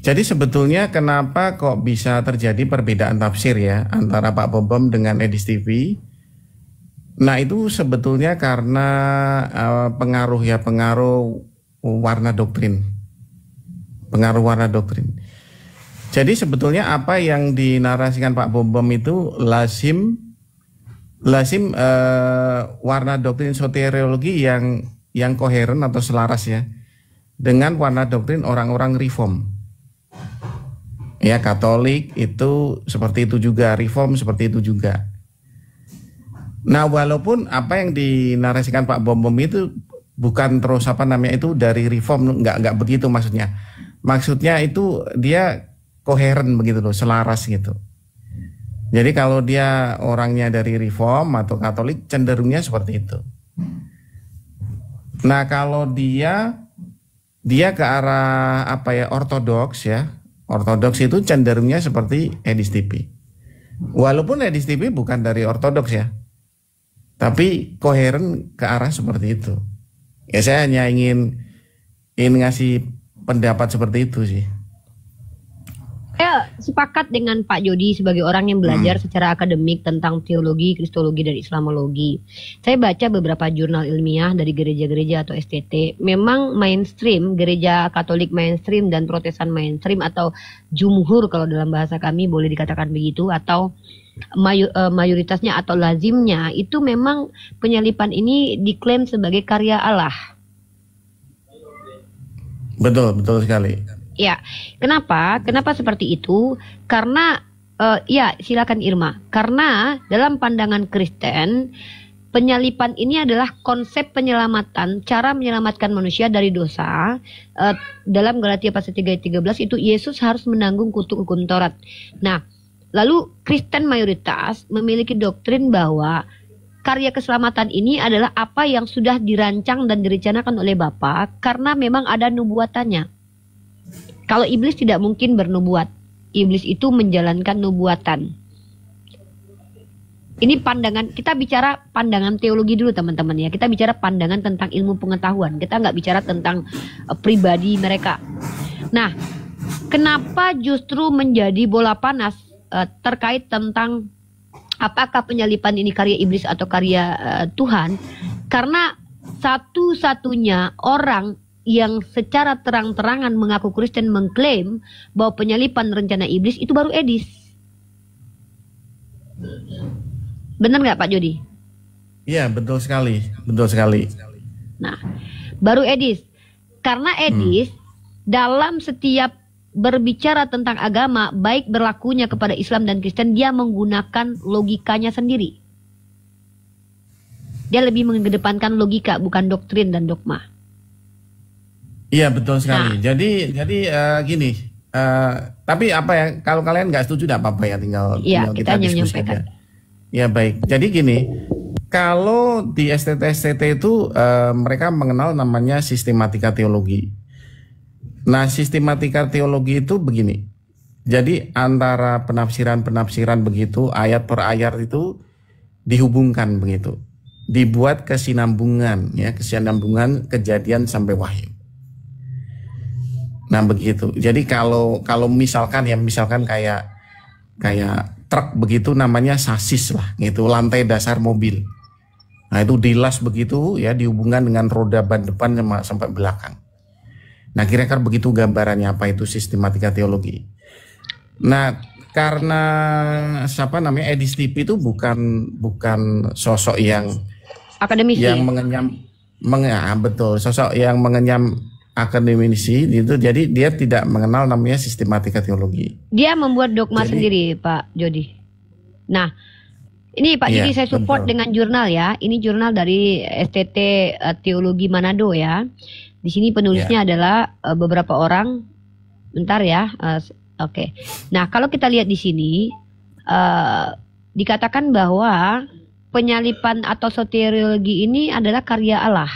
Jadi sebetulnya kenapa kok bisa terjadi perbedaan tafsir ya antara Pak Bom dengan Edis TV? Nah itu sebetulnya karena pengaruh warna doktrin. Pengaruh warna doktrin. Jadi sebetulnya apa yang dinarasikan Pak Bom itu lazim warna doktrin soteriologi yang yang koheren atau selaras ya dengan warna doktrin orang-orang Reform. Ya, Katolik itu seperti itu juga, Reform seperti itu juga. Nah, walaupun apa yang dinarasikan Pak Bom itu bukan terus itu dari Reform, nggak begitu maksudnya. Maksudnya itu dia koheren begitu loh, selaras gitu. Jadi kalau dia orangnya dari Reform atau Katolik cenderungnya seperti itu. Nah, kalau dia ke arah ortodoks ya. Ortodoks itu cenderungnya seperti Edis TV. Walaupun Edis TV bukan dari ortodoks ya. Tapi koheren ke arah seperti itu. Ya, saya hanya ingin ngasih pendapat seperti itu sih. Saya sepakat dengan Pak Jody sebagai orang yang belajar secara akademik tentang teologi, kristologi, dan islamologi. Saya baca beberapa jurnal ilmiah dari gereja-gereja atau STT. Memang mainstream, gereja Katolik mainstream dan Protestan mainstream atau jumhur kalau dalam bahasa kami boleh dikatakan begitu, atau mayoritasnya atau lazimnya itu memang penyalipan ini diklaim sebagai karya Allah. Betul sekali. Ya, kenapa seperti itu? Karena ya silakan Irma. Karena dalam pandangan Kristen penyalipan ini adalah konsep penyelamatan, cara menyelamatkan manusia dari dosa. Dalam Galatia pasal 3:13 itu Yesus harus menanggung kutuk hukum Taurat. Nah, lalu Kristen mayoritas memiliki doktrin bahwa karya keselamatan ini adalah apa yang sudah dirancang dan direncanakan oleh Bapa karena memang ada nubuatannya. Kalau iblis tidak mungkin bernubuat. Iblis itu menjalankan nubuatan. Ini pandangan, kita bicara pandangan teologi dulu teman-teman ya. Kita bicara pandangan tentang ilmu pengetahuan. Kita nggak bicara tentang pribadi mereka. Nah, kenapa justru menjadi bola panas terkait tentang apakah penyalipan ini karya iblis atau karya Tuhan? Karena satu-satunya orang yang secara terang-terangan mengaku Kristen mengklaim bahwa penyalipan rencana iblis itu baru Edis. Benar nggak Pak Jody? Iya, betul sekali. Nah, baru Edis. Karena Edis dalam setiap berbicara tentang agama, baik berlakunya kepada Islam dan Kristen, dia menggunakan logikanya sendiri. Dia lebih mengedepankan logika, bukan doktrin dan dogma. Iya, betul sekali. Nah, jadi gini, tapi apa ya, kalau kalian nggak setuju tidak apa-apa ya, tinggal kita diskusi aja. Ya baik, jadi gini, kalau di STT itu mereka mengenal namanya sistematika teologi. Nah, sistematika teologi itu begini, jadi antara penafsiran begitu, ayat per ayat itu dihubungkan begitu, dibuat kesinambungan ya, kesinambungan kejadian sampai wahyu. Nah begitu. Jadi kalau misalkan kayak truk begitu namanya sasis lah, gitu, lantai dasar mobil. Nah itu dilas begitu ya, dihubungkan dengan roda ban depan sampai belakang. Nah kira-kira begitu gambarannya apa itu sistematika teologi. Nah karena Edis TV itu bukan sosok yang akademisi, yang betul, sosok yang mengenyam akademisi itu, jadi dia tidak mengenal namanya sistematika teologi. Dia membuat dogma sendiri, Pak Jody. Nah, ini Pak Jody saya support dengan jurnal ya. Ini jurnal dari STT Teologi Manado ya. Di sini penulisnya adalah beberapa orang. Bentar ya. Oke. Nah, kalau kita lihat di sini dikatakan bahwa penyalipan atau soteriologi ini adalah karya Allah.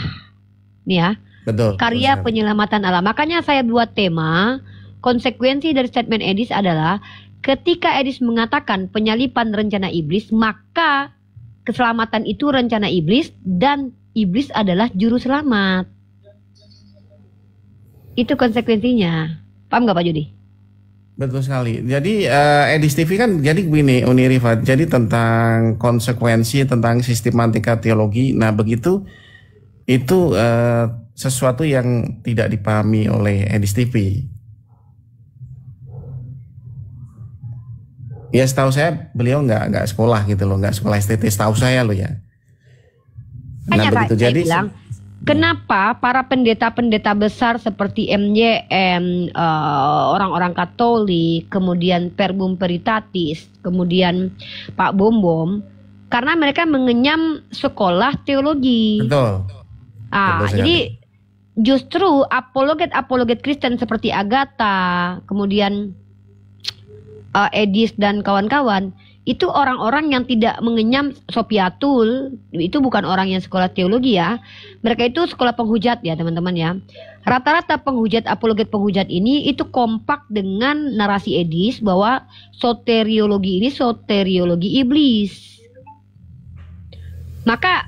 Nih ya. Betul, karya penyelamatan Allah. Makanya saya buat tema, konsekuensi dari statement Edis adalah ketika Edis mengatakan penyalipan rencana iblis, maka keselamatan itu rencana iblis dan iblis adalah juru selamat. Itu konsekuensinya. Paham nggak Pak Jody? Betul sekali. Jadi Edis TV kan jadi begini Uni Rifat, jadi tentang konsekuensi, tentang sistematika teologi. Nah begitu itu sesuatu yang tidak dipahami oleh Edis TV. Ya setahu saya beliau nggak sekolah gitu loh, nggak sekolah STT setahu saya loh ya. Hanya Pak, jadi bilang Kenapa para pendeta-pendeta besar seperti MYM, orang-orang Katolik, kemudian Verbum Veritatis, kemudian Pak Bom, karena mereka mengenyam sekolah teologi. Betul. Jadi justru apologet Kristen seperti Agatha, kemudian Edis dan kawan-kawan, itu orang-orang yang tidak mengenyam Sopiatul, itu bukan orang yang sekolah teologi ya. Mereka itu sekolah penghujat ya teman-teman ya. Rata-rata apologet penghujat ini itu kompak dengan narasi Edis bahwa soteriologi ini soteriologi iblis. Maka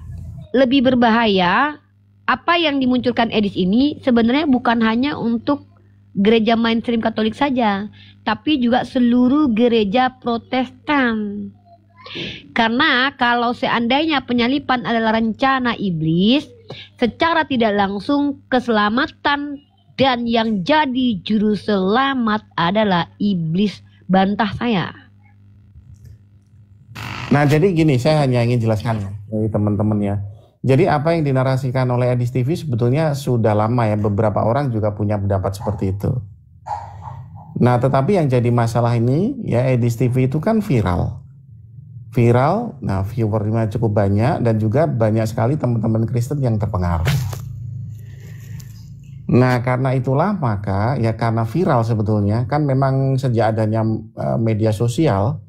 lebih berbahaya apa yang dimunculkan Edis ini sebenarnya bukan hanya untuk gereja mainstream Katolik saja, tapi juga seluruh gereja Protestan. Karena kalau seandainya penyalipan adalah rencana iblis, secara tidak langsung keselamatan dan yang jadi juru selamat adalah iblis. Bantah saya. Nah, jadi gini, saya hanya ingin jelaskan dari teman-teman ya. Jadi apa yang dinarasikan oleh Edis TV sebetulnya sudah lama ya, beberapa orang juga punya pendapat seperti itu. Nah, tetapi yang jadi masalah ini ya, Edis TV itu kan viral. Nah viewernya cukup banyak dan juga banyak sekali teman-teman Kristen yang terpengaruh. Nah, karena itulah maka ya, karena viral sebetulnya kan memang sejak adanya media sosial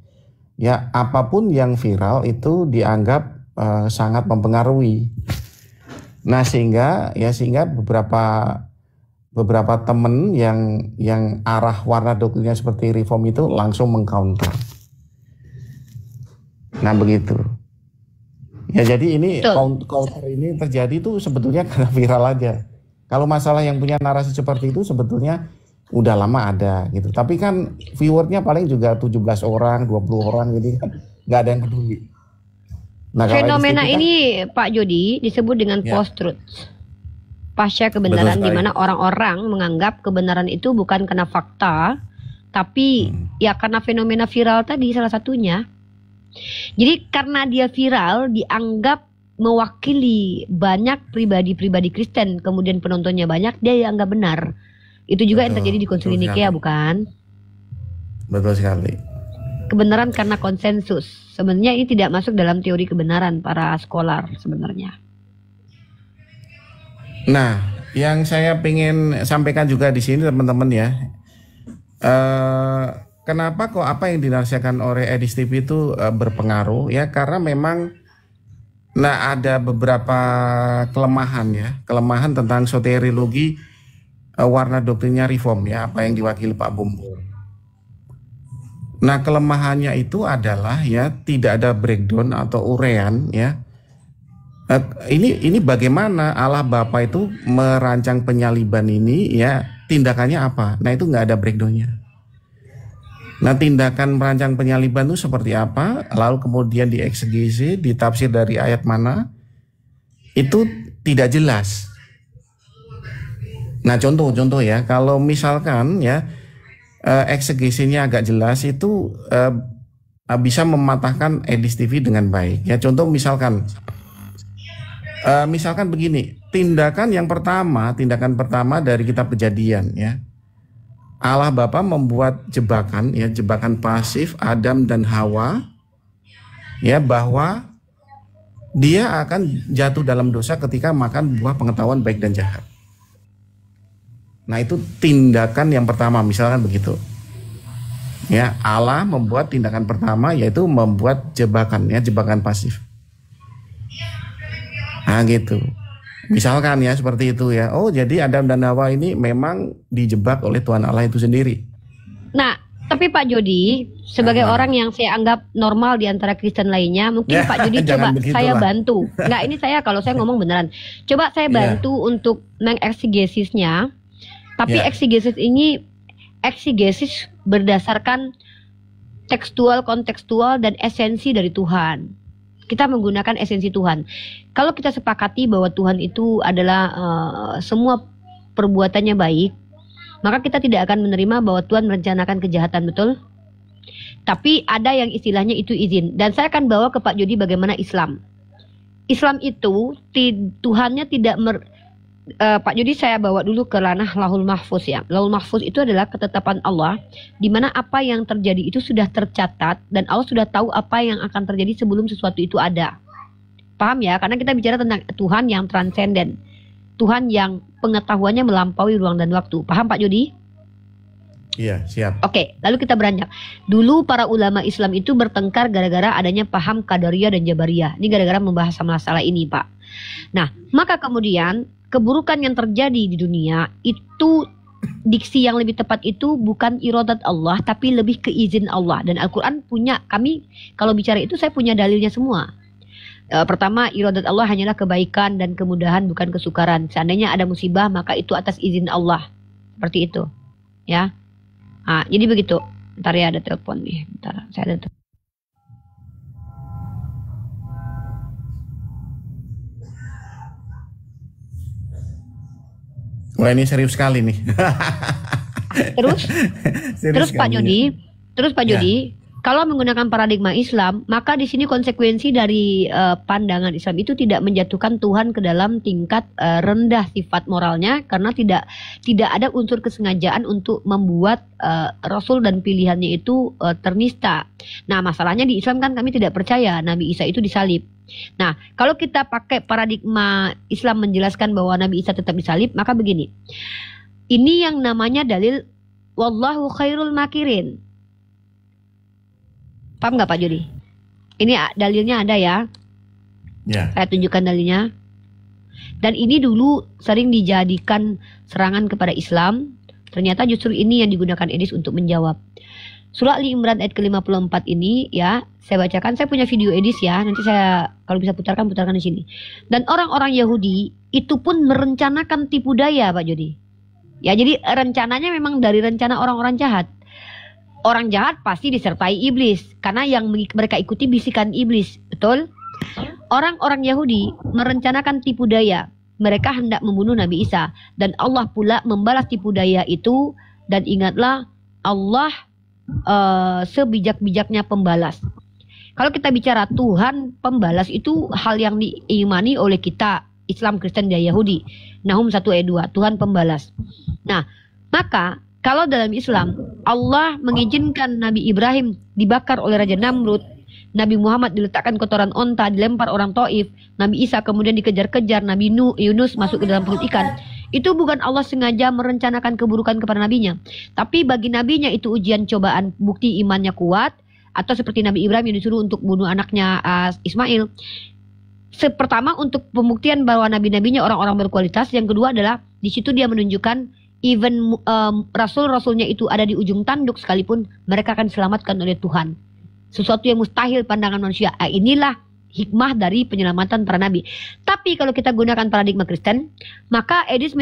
ya, apapun yang viral itu dianggap sangat mempengaruhi. Nah, sehingga beberapa teman yang arah warna doktrinnya seperti reform itu langsung mengcounter. Nah, begitu. Ya, jadi ini counter ini terjadi itu sebetulnya karena viral aja. Kalau masalah yang punya narasi seperti itu sebetulnya udah lama ada gitu. Tapi kan viewernya paling juga 17 orang, 20 orang, jadi kan nggak ada yang peduli. Nah, fenomena ini Pak Jody disebut dengan post-truth, pasca kebenaran, di mana orang-orang menganggap kebenaran itu bukan karena fakta, tapi ya karena fenomena viral tadi salah satunya. Jadi karena dia viral, dianggap mewakili banyak pribadi-pribadi Kristen, kemudian penontonnya banyak, dia dianggap benar. Itu juga yang terjadi di Konsili Nikea, bukan? Betul sekali. Kebenaran karena konsensus. Sebenarnya ini tidak masuk dalam teori kebenaran para scholar sebenarnya. Nah, yang saya ingin sampaikan juga di sini teman-teman ya, kenapa kok apa yang dinarasikan oleh Edis TV itu berpengaruh ya? Karena memang ada beberapa kelemahan tentang soteriologi warna doktrinnya reform ya, apa yang diwakili Pak Bumbur. Nah, kelemahannya itu adalah ya tidak ada breakdown atau urean ya. Ini bagaimana Allah Bapa itu merancang penyaliban ini ya, tindakannya apa? Nah, itu nggak ada breakdownnya. Nah, tindakan merancang penyaliban itu seperti apa? Lalu kemudian dieksegesi, ditafsir dari ayat mana? Itu tidak jelas. Nah, contoh ya, kalau misalkan ya eksegesinya agak jelas itu bisa mematahkan Edis TV dengan baik. Ya, contoh misalkan begini, tindakan pertama dari kitab Kejadian ya. Allah Bapa membuat jebakan pasif Adam dan Hawa ya, bahwa dia akan jatuh dalam dosa ketika makan buah pengetahuan baik dan jahat. Nah, itu tindakan yang pertama, misalkan begitu. Ya, Allah membuat tindakan pertama yaitu membuat jebakan pasif. Nah, gitu. Misalkan ya seperti itu ya. Oh, jadi Adam dan Hawa ini memang dijebak oleh Tuhan Allah itu sendiri. Nah, tapi Pak Jody sebagai orang yang saya anggap normal di antara Kristen lainnya, mungkin ya, Pak Jody coba saya bantu. Enggak, ini kalau saya ngomong beneran. Coba saya bantu untuk mengeksegesinya. Tapi eksegesis ini eksegesis berdasarkan tekstual, kontekstual, dan esensi dari Tuhan. Kita menggunakan esensi Tuhan. Kalau kita sepakati bahwa Tuhan itu adalah semua perbuatannya baik, maka kita tidak akan menerima bahwa Tuhan merencanakan kejahatan, betul? Tapi ada yang istilahnya itu izin. Dan saya akan bawa ke Pak Jody bagaimana Islam. Islam itu Tuhannya tidak Pak Jody, saya bawa dulu ke ranah Lauhul Mahfuz ya. Lauhul Mahfuz itu adalah ketetapan Allah, di mana apa yang terjadi itu sudah tercatat dan Allah sudah tahu apa yang akan terjadi sebelum sesuatu itu ada. Paham ya? Karena kita bicara tentang Tuhan yang transenden, Tuhan yang pengetahuannya melampaui ruang dan waktu. Paham Pak Jody? Iya, siap. Oke, lalu kita beranjak. Dulu para ulama Islam itu bertengkar gara-gara adanya paham Qadariyah dan Jabariyah. Ini gara-gara membahas masalah ini, Pak. Nah, maka kemudian keburukan yang terjadi di dunia itu, diksi yang lebih tepat itu bukan iradat Allah, tapi lebih ke izin Allah. Dan Al-Quran punya, kami kalau bicara itu saya punya dalilnya semua. Pertama, iradat Allah hanyalah kebaikan dan kemudahan, bukan kesukaran. Seandainya ada musibah, maka itu atas izin Allah. Seperti itu. Ya. Nah, jadi begitu. Bentar ya, ada telepon nih. Bentar, saya ada telepon. Wah, ini serius sekali nih. Terus Pak Jody, kalau menggunakan paradigma Islam, maka di sini konsekuensi dari pandangan Islam itu tidak menjatuhkan Tuhan ke dalam tingkat rendah sifat moralnya, karena tidak ada unsur kesengajaan untuk membuat Rasul dan pilihannya itu ternista. Nah, masalahnya di Islam kan kami tidak percaya Nabi Isa itu disalib. Nah, kalau kita pakai paradigma Islam menjelaskan bahwa Nabi Isa tetap disalib, maka begini. Ini yang namanya dalil wallahu khairul makirin. Paham nggak Pak Jody? Ini dalilnya ada ya. Ya. Saya tunjukkan dalilnya. Dan ini dulu sering dijadikan serangan kepada Islam. Ternyata justru ini yang digunakan Edis untuk menjawab. Surah Ali Imran ayat ke-54 ini ya, saya bacakan. Saya punya video Edis ya. Nanti saya kalau bisa putarkan di sini. Dan orang-orang Yahudi itu pun merencanakan tipu daya Pak Jody. Ya, jadi rencananya memang dari rencana orang-orang jahat. Orang jahat pasti disertai iblis, karena yang mereka ikuti bisikan iblis, betul? Orang-orang Yahudi merencanakan tipu daya. Mereka hendak membunuh Nabi Isa, dan Allah pula membalas tipu daya itu. Dan ingatlah, Allah sebijak-bijaknya pembalas. Kalau kita bicara Tuhan pembalas, itu hal yang diimani oleh kita Islam, Kristen, dan Yahudi. Nahum 1 ayat 2, Tuhan pembalas. Nah, maka kalau dalam Islam, Allah mengizinkan Nabi Ibrahim dibakar oleh Raja Namrud, Nabi Muhammad diletakkan kotoran onta, dilempar orang Taif, Nabi Isa kemudian dikejar-kejar, Nabi Yunus masuk ke dalam perut ikan. Itu bukan Allah sengaja merencanakan keburukan kepada nabinya. Tapi bagi nabinya itu ujian cobaan, bukti imannya kuat. Atau seperti Nabi Ibrahim yang disuruh untuk bunuh anaknya Ismail. Pertama untuk pembuktian bahwa nabi-nabinya orang-orang berkualitas. Yang kedua adalah di situ dia menunjukkan even rasul-rasulnya itu ada di ujung tanduk sekalipun, mereka akan diselamatkan oleh Tuhan. Sesuatu yang mustahil pandangan manusia. Inilah hikmah dari penyelamatan para nabi. Tapi kalau kita gunakan paradigma Kristen, maka Edis